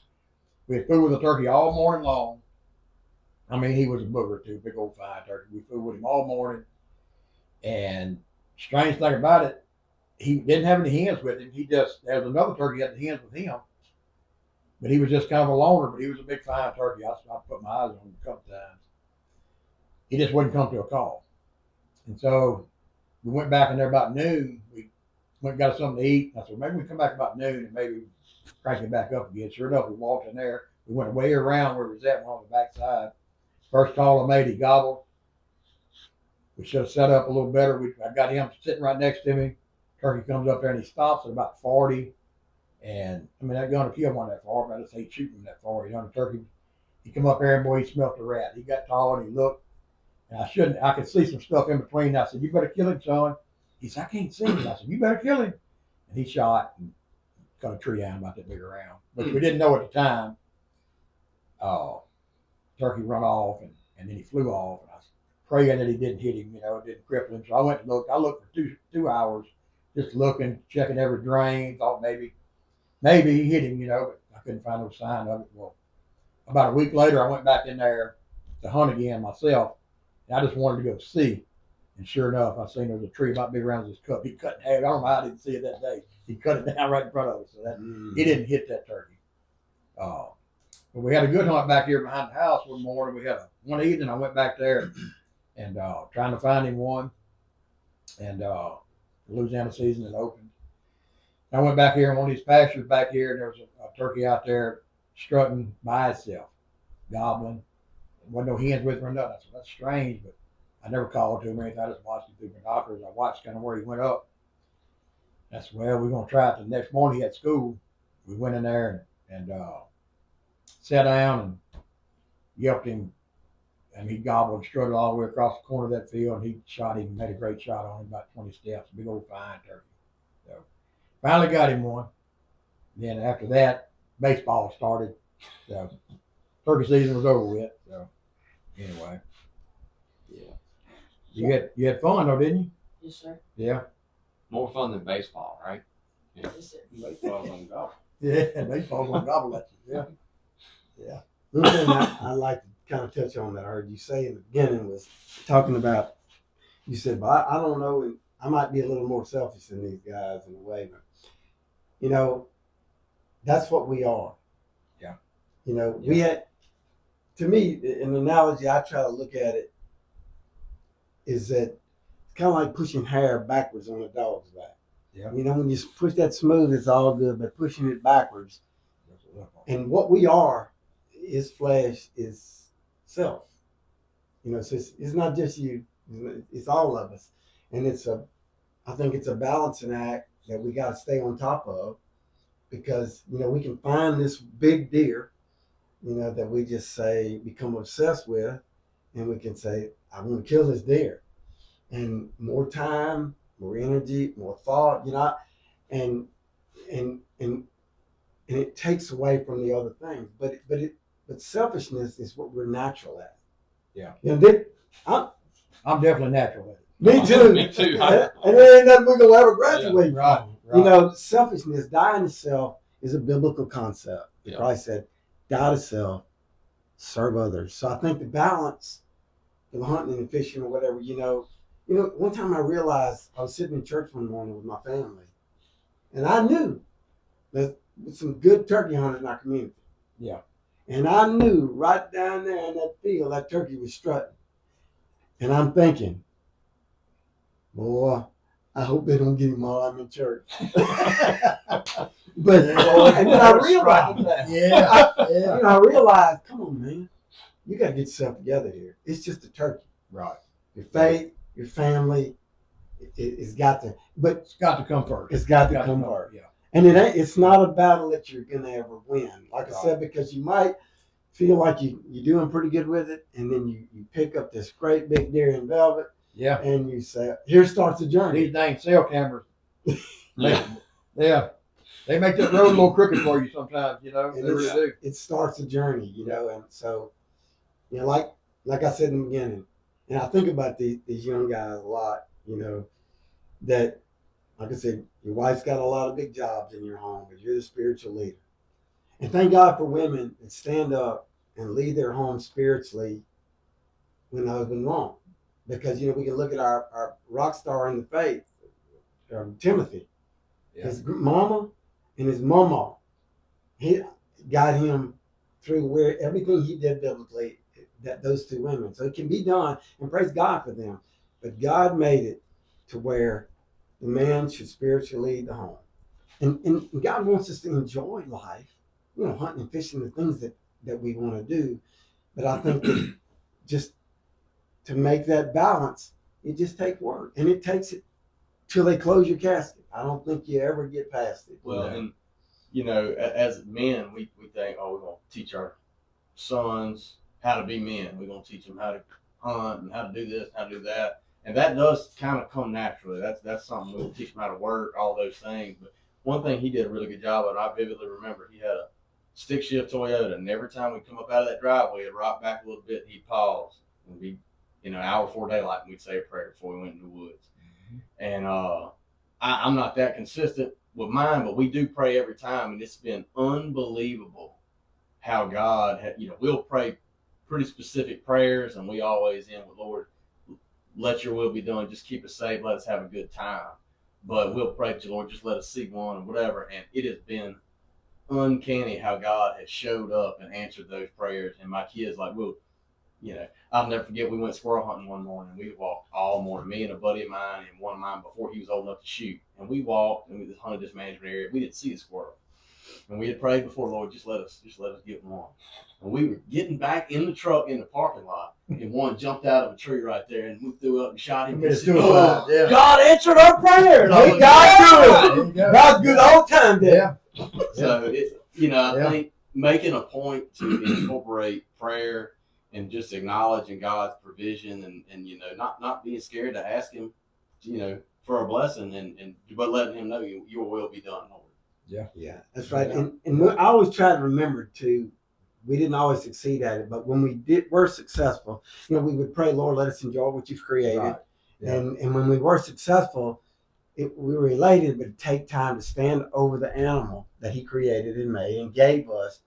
We had food with a turkey all morning long. I mean, he was a booger too, big old fine turkey. We food with him all morning. And strange thing about it, he didn't have any hens with him. There was another turkey that had the hens with him. but he was just kind of a loner. But he was a big fine turkey. I put my eyes on him a couple times. He just wouldn't come to a call, and so we went back in there about noon. We went and got something to eat. I said, maybe we come back about noon and maybe crank it back up again. Sure enough, we walked in there. We went way around where it was at, on the back side. First call I made, he gobbled. We should have set up a little better. I got him sitting right next to me. Turkey comes up there and he stops at about 40. And I mean, that gun will kill one that far, but I just hate shooting him that far. You know, the turkey, he come up there and boy, he smelt the rat. He got tall and he looked. And I could see some stuff in between. I said, you better kill him, son. He said, I can't see him. I said, you better kill him. And he shot and cut a tree down about that big around. But we didn't know at the time. Turkey run off and then he flew off. And I was praying that he didn't hit him, you know, it didn't cripple him. So I went and looked. I looked for two hours, just looking, checking every drain. Thought maybe he hit him, you know, but I couldn't find no sign of it. Well, about a week later, I went back in there to hunt again myself. And I just wanted to go see. And sure enough, I seen there was a tree about big around his cup. He cut in half. I don't know how I didn't see it that day. He cut it down right in front of us. So that he didn't hit that turkey. But we had a good hunt back here behind the house one morning. We had one evening. I went back there and trying to find him one. And the Louisiana season had opened. I went back here in one of these pastures back here, and there was a turkey out there strutting by itself, gobbling. There wasn't no hens with him or nothing. I said, that's strange, but I never called to him or anything. I just watched him through binoculars. I watched kind of where he went up. I said, well, we're going to try it. The next morning he had school. We went in there and sat down and yelped him. And he gobbled and strutted all the way across the corner of that field. And he shot him, made a great shot on him, about 20 steps. Big old fine turkey. So finally got him one. Then after that, baseball started. So turkey season was over with. So anyway. Yeah. You had fun though, didn't you? Yes, sir. Yeah. More fun than baseball, right? Yes, sir. Baseball's on golf. Yeah, baseball's gonna gobble at you. Yeah. Yeah. One thing I like to kind of touch on that I heard you say in the beginning was talking about, you said, well, I don't know, and I might be a little more selfish than these guys in a way, but, you know, that's what we are. Yeah. You know, we had, to me, an analogy I try to look at it is that it's kind of like pushing hair backwards on a dog's back. Yeah. You know, when you push that smooth, it's all good, but pushing it backwards, and what we are is flesh, is self. You know, so it's not just you, it's all of us. And I think it's a balancing act that we got to stay on top of, because, you know, we can find this big deer, you know, that we just say, become obsessed with, and we can say, I want to kill this deer. And more time, more energy, more thought, you know, and it takes away from the other things. But selfishness is what we're natural at. Yeah. You know, I'm definitely natural at it. me too. Me too. And there ain't nothing we're gonna ever graduate from. Right. You know, selfishness, dying to self, is a biblical concept. Yeah. Christ said, die to self, serve others. So I think the balance of hunting and fishing or whatever, you know, one time I realized I was sitting in church one morning with my family, and I knew that with some good turkey hunters in our community. Yeah. And I knew right down there in that field that turkey was strutting. And I'm thinking, boy, I hope they don't get him while I'm in church. But and then I realized, Yeah. I realized, come on, man, you got to get yourself together here. It's just a turkey. Right. Your faith, your family, it's got to. But It's got to come first. it's got to come first. Yeah. And it's not a battle that you're gonna ever win. Like I Right. said, because you might feel like you're doing pretty good with it, and then you pick up this great big deer in velvet, Yeah. and you say, here starts the journey. These dang cell cameras. Yeah. Yeah. They make that road a little crooked for you sometimes, you know. They And really do. it starts a journey, you know. And so, you know, like I said in the beginning, and I think about these young guys a lot, you know, that, like I said, your wife's got a lot of big jobs in your home, but you're the spiritual leader. And thank God for women that stand up and lead their home spiritually when the husband's wrong. Because, you know, we can look at our rock star in the faith, Timothy, Yeah. his mama and his mama. got him through where everything he did biblically, that those two women. So it can be done, and praise God for them. But God made it to where the man should spiritually lead the home. And God wants us to enjoy life, hunting and fishing, the things that we want to do. But I think that just to make that balance, it just takes work. And it takes it till they close your casket. I don't think you ever get past it. Well, and as men, we think, oh, we're going to teach our sons how to be men. We're going to teach them how to hunt and how to do this, how to do that. And that does kind of come naturally. That's something we'll teach them how to work, all those things. But one thing he did a really good job of, I vividly remember, he had a stick shift Toyota, and every time we come up out of that driveway, he'd rock back a little bit, and he'd pause, and be, an hour before daylight, and we'd say a prayer before we went into the woods. And I'm not that consistent with mine, but we do pray every time, and it's been unbelievable how God had, we'll pray pretty specific prayers, and we always end with, Lord, let your will be done. Just keep us safe. Let us have a good time. But we'll pray to the Lord, just let us see one or whatever. And it has been uncanny how God has showed up and answered those prayers. And my kids, I'll never forget, we went squirrel hunting one morning. We walked all morning, me and a buddy of mine and one of mine before he was old enough to shoot. And we walked and we hunted this management area. We didn't see a squirrel. And we had prayed before, Lord, just let us get one. And we were getting back in the truck in the parking lot, and one jumped out of a tree right there, and we threw up and shot him. God answered our prayer. Hey, God do it. God's good all the time, Dad. Yeah. So I think making a point to incorporate prayer and just acknowledging God's provision, and not being scared to ask Him, for a blessing, but letting Him know your will be done, Lord. Yeah, that's right. And I always try to remember too, we didn't always succeed at it, but when we were successful, we would pray, Lord, let us enjoy what you've created. Right. Yeah. And when we were successful, we were elated, but it take time to stand over the animal that He created and made and gave us,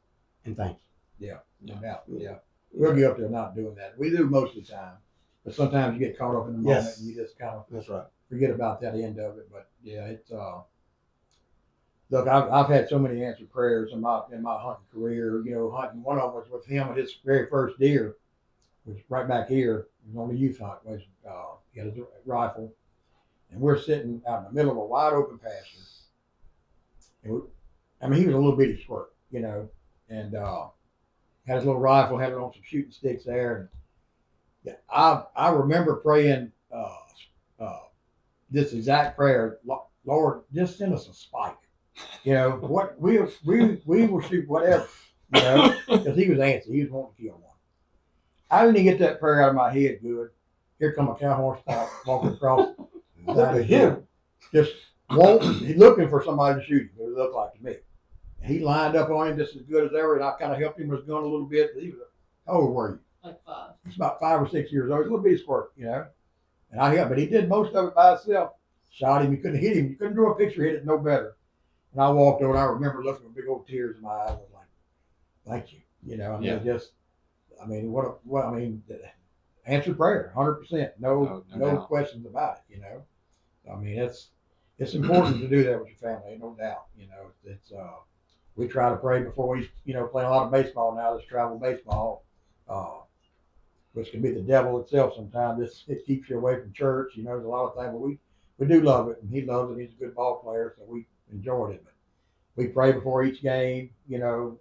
and thank you. Yeah. We'll be up there not doing that. We do most of the time, but sometimes you get caught up in the moment and you just kind of forget about that end of it. But yeah, it's look, I've had so many answered prayers in my hunting career. Hunting, one of them was with him at his very first deer, which was right back here. It was on a youth hunt. He had his rifle, and we're sitting out in the middle of a wide open pasture. And he was a little bitty squirt, and had his little rifle, had it on some shooting sticks there. And I remember praying this exact prayer: Lord, just send us a spike. What we will shoot whatever, because he was antsy. He was wanting to kill one. I didn't get that prayer out of my head good. Here come a cow horse walking across. Look at him. Just he's looking for somebody to shoot him, it looked like to me. And he lined up on him just as good as ever, and I kind of helped him with his gun a little bit. How old were you? Like 5. He's about 5 or 6 years old. He's a little bitty squirt, And I helped, but he did most of it by himself. Shot him. You couldn't hit him. You couldn't draw a picture, hit it no better. And I walked over, and I remember looking with big old tears in my eyes. I was like, thank you. Answered prayer, 100%. No questions about it, it's important to do that with your family, no doubt. We try to pray before we, playing a lot of baseball now, this travel baseball, which can be the devil itself sometimes. It keeps you away from church, there's a lot of things, but we do love it, and he loves it. He's a good ball player, so we enjoyed it. But we pray before each game, but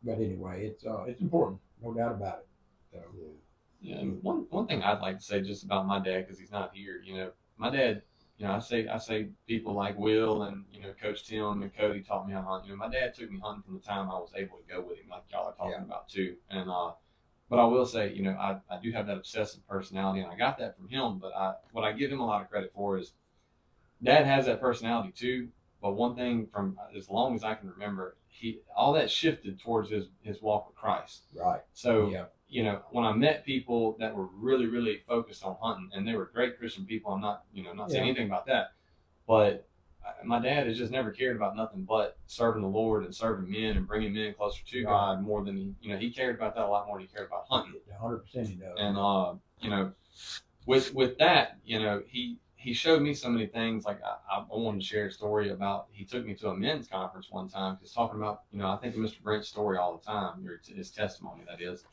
anyway, it's important, no doubt about it. So, yeah, and one thing I'd like to say just about my dad, because he's not here, my dad, I say people like Will and, Coach Tim and Cody taught me how to hunt. My dad took me hunting from the time I was able to go with him, like y'all are talking about too. And, but I will say, I do have that obsessive personality, and I got that from him. But what I give him a lot of credit for is Dad has that personality too. But one thing from as long as I can remember, all that shifted towards his walk with Christ. Right. So, when I met people that were really, really focused on hunting, and they were great Christian people, I'm not, not saying anything about that, but my dad has just never cared about nothing but serving the Lord and serving men and bringing men closer to God more than he cared about that a lot more than he cared about hunting. 100% he does. And, with that, he he showed me so many things. Like I wanted to share a story about. He took me to a men's conference one time. He's talking about, I think of Mr. Brent's story all the time, or his testimony, that is,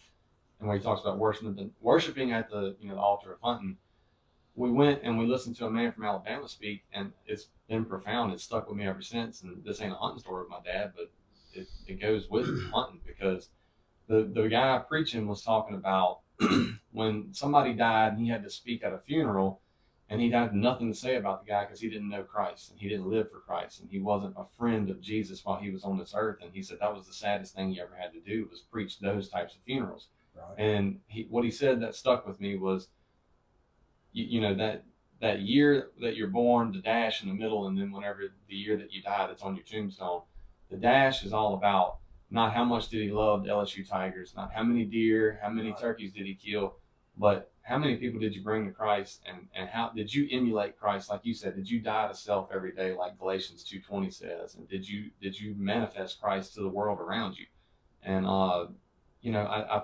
and where he talks about worshiping at the the altar of hunting. We went and we listened to a man from Alabama speak, and it's been profound. It's stuck with me ever since. And this ain't a hunting story with my dad, but it goes with hunting, because the guy preaching was talking about when somebody died and he had to speak at a funeral, and he had nothing to say about the guy because he didn't know Christ and he didn't live for Christ and he wasn't a friend of Jesus while he was on this earth. And he said that was the saddest thing he ever had to do, was preach those types of funerals. Right. And what he said that stuck with me was, that year that you're born, the dash in the middle, and then whenever the year that you die, that's on your tombstone. The dash is all about not how much did he love the LSU Tigers, not how many deer, how many turkeys did he kill, but how many people did you bring to Christ, and how did you emulate Christ? Like you said, did you die to self every day, like Galatians 2:20 says, and did you manifest Christ to the world around you? And I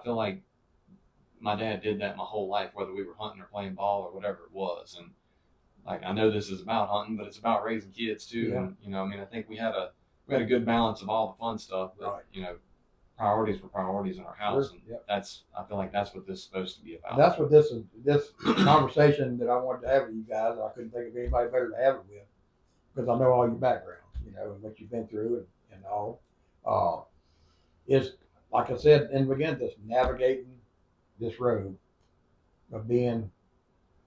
feel like my dad did that my whole life, whether we were hunting or playing ball or whatever it was. And like, I know this is about hunting, but it's about raising kids too. Yeah. And I think we had a good balance of all the fun stuff, but Right. Priorities were priorities in our house. Sure. And Yep. I feel like that's what this is supposed to be about. And that's what this conversation that I wanted to have with you guys. I couldn't think of anybody better to have it with, because I know all your background, and what you've been through and all. Is, like I said in the beginning, this navigating this road of being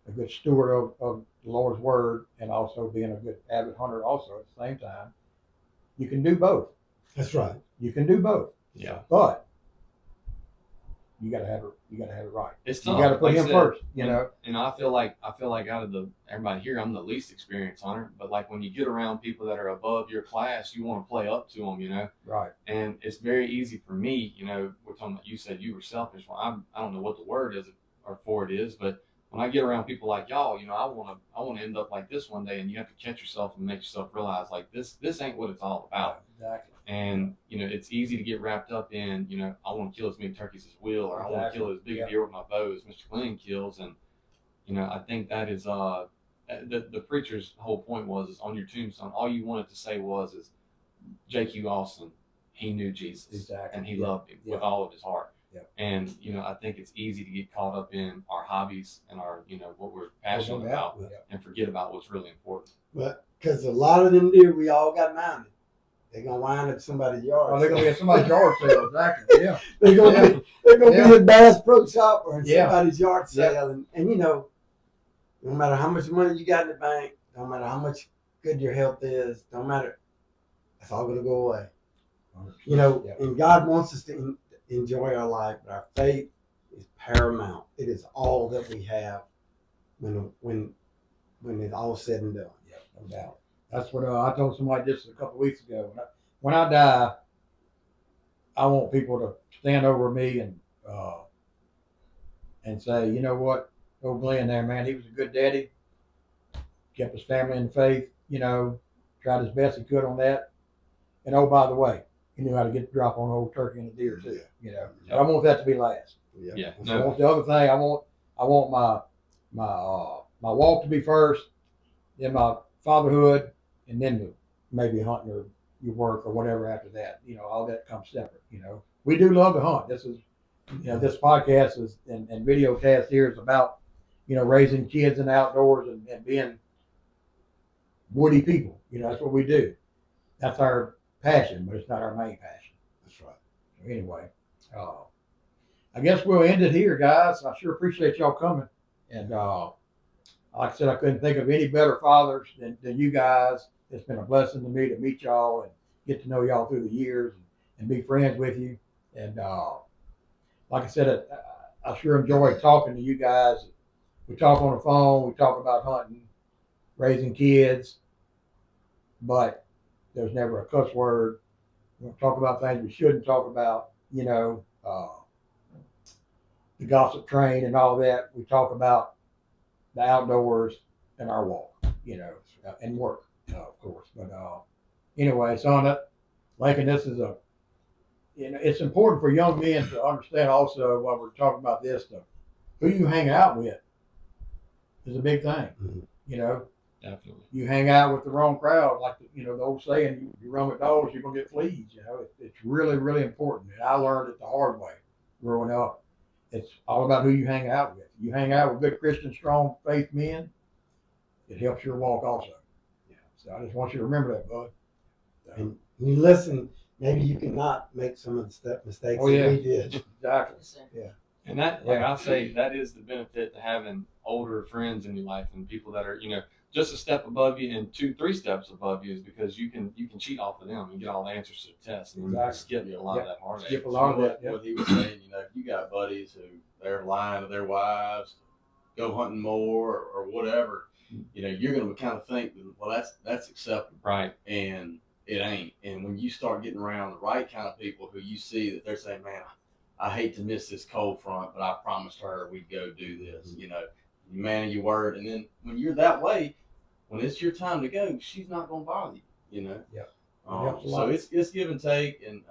a good steward of the Lord's word, and also being a good avid hunter also at the same time. You can do both. That's right. You can do both. Yeah. But you gotta have it right. It's You tough. gotta put Like I him said, first, And I feel like out of everybody here, I'm the least experienced hunter. But like, when you get around people that are above your class, you want to play up to them, Right. And it's very easy for me, we're talking about, you said you were selfish. Well, I don't know what the word is or for it is, but when I get around people like y'all, I want to end up like this one day, and you have to catch yourself and make yourself realize, like, this ain't what it's all about. Exactly. And it's easy to get wrapped up in, I want to kill as many turkeys as Will, or I want to kill as big a deer with my bow as Mr. Glenn kills. And I think that is the preacher's whole point is on your tombstone, all you wanted to say is J.Q. Austin, he knew Jesus. Exactly. And he loved him with all of his heart. Yeah. And I think it's easy to get caught up in our hobbies and our what we're passionate about, and forget about what's really important. But because a lot of them deer we all got mounted, they're gonna wind up somebody's yard. Oh, they're gonna be at somebody's yard sale. Exactly. Yeah. They're gonna be at Bass Pro Shop or in Yeah. somebody's yard sale, and no matter how much money you got in the bank, no matter how much good your health is, no matter, it's all gonna go away. Yeah. And God wants us to enjoy our life, but our faith is paramount. It is all that we have when it's all said and done. Yeah, no doubt. That's what I told somebody just a couple of weeks ago. When I die, I want people to stand over me and say, you know what, old Glenn there, man, he was a good daddy, kept his family in the faith, tried his best he could on that. And oh, by the way, he knew how to get the drop on an old turkey and a deer too, But I want that to be last. Yeah. So I want the other thing. I want my walk to be first, then my fatherhood, and then maybe hunting or your work or whatever after that. All that comes separate. We do love to hunt. This is, this podcast is and video cast here is about, raising kids in the outdoors and being woody people. That's what we do. That's our passion, but it's not our main passion. That's right. So anyway, I guess we'll end it here, guys. I sure appreciate y'all coming. And like I said, I couldn't think of any better fathers than you guys. It's been a blessing to me to meet y'all and get to know y'all through the years and be friends with you. And like I said, I sure enjoy talking to you guys. We talk on the phone. We talk about hunting, raising kids, but there's never a cuss word. We don't talk about things we shouldn't talk about, the gossip train and all that. We talk about the outdoors and our walk, and work, of course. But anyway, son, Lincoln, this is it's important for young men to understand also while we're talking about this stuff. Who you hang out with is a big thing. Mm-hmm. You know, Definitely. you hang out with the wrong crowd, like the old saying, you run with dogs, you're gonna get fleas. You know, it's really, really important. And I learned it the hard way growing up. It's all about who you hang out with. You hang out with good Christian, strong faith men, it helps your walk also. Yeah. So I just want you to remember that, bud. And when you listen, maybe you can not make some of the mistakes Oh, that yeah. we did. Exactly. And that, like I say, that is the benefit to having older friends in your life and people that are, just a step above you and 2-3 steps above you, is because you can cheat off of them and get all the answers to the test and then skip a lot of that heartache. Skip a lot of that. Yeah. What he was saying, if you got buddies who they're lying to their wives, go hunting more or whatever, you're going to kind of think, well, that's acceptable. Right. And it ain't. And when you start getting around the right kind of people who you see that they're saying, man, I hate to miss this cold front, but I promised her we'd go do this. You man of your word. And then when you're that way, when it's your time to go, she's not going to bother you. Yeah. So it's give and take, and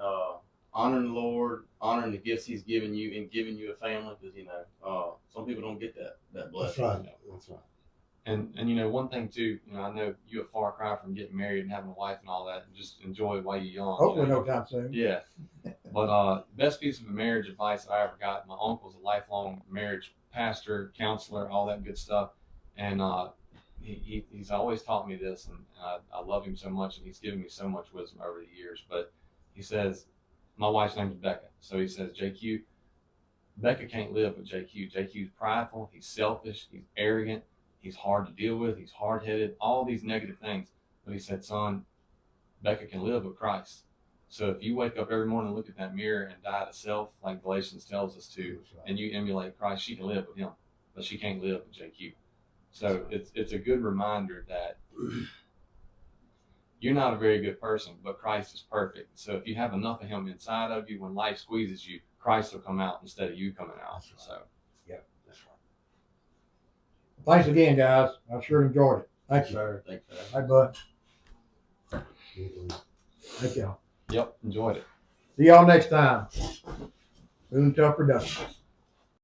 honoring the Lord, honoring the gifts He's given you, and giving you a family, because some people don't get that That's blessing. right. That's right. And one thing too, I know you're a far cry from getting married and having a wife and all that, and just enjoy while you're young. Hopefully no time soon. Yeah. But best piece of marriage advice I ever got, my uncle's a lifelong marriage pastor, counselor, all that good stuff. And he's always taught me this, and I love him so much, and he's given me so much wisdom over the years. But he says, my wife's name is Becca. So he says, JQ, Becca can't live with JQ. JQ's prideful, he's selfish, he's arrogant, he's hard to deal with, he's hard-headed, all these negative things. But he said, son, Becca can live with Christ. So if you wake up every morning and look at that mirror and die to self, like Galatians tells us to, and you emulate Christ, she can live with him, but she can't live with JQ. So it's a good reminder that you're not a very good person, but Christ is perfect. So if you have enough of him inside of you, when life squeezes you, Christ will come out instead of you coming out. That's right. So That's right. Thanks again, guys. I sure enjoyed it. Thank you. Sir, thanks for that. Hi, bud. Mhm. Thank y'all. yep, enjoyed it. See y'all next time. Boone Tough Productions.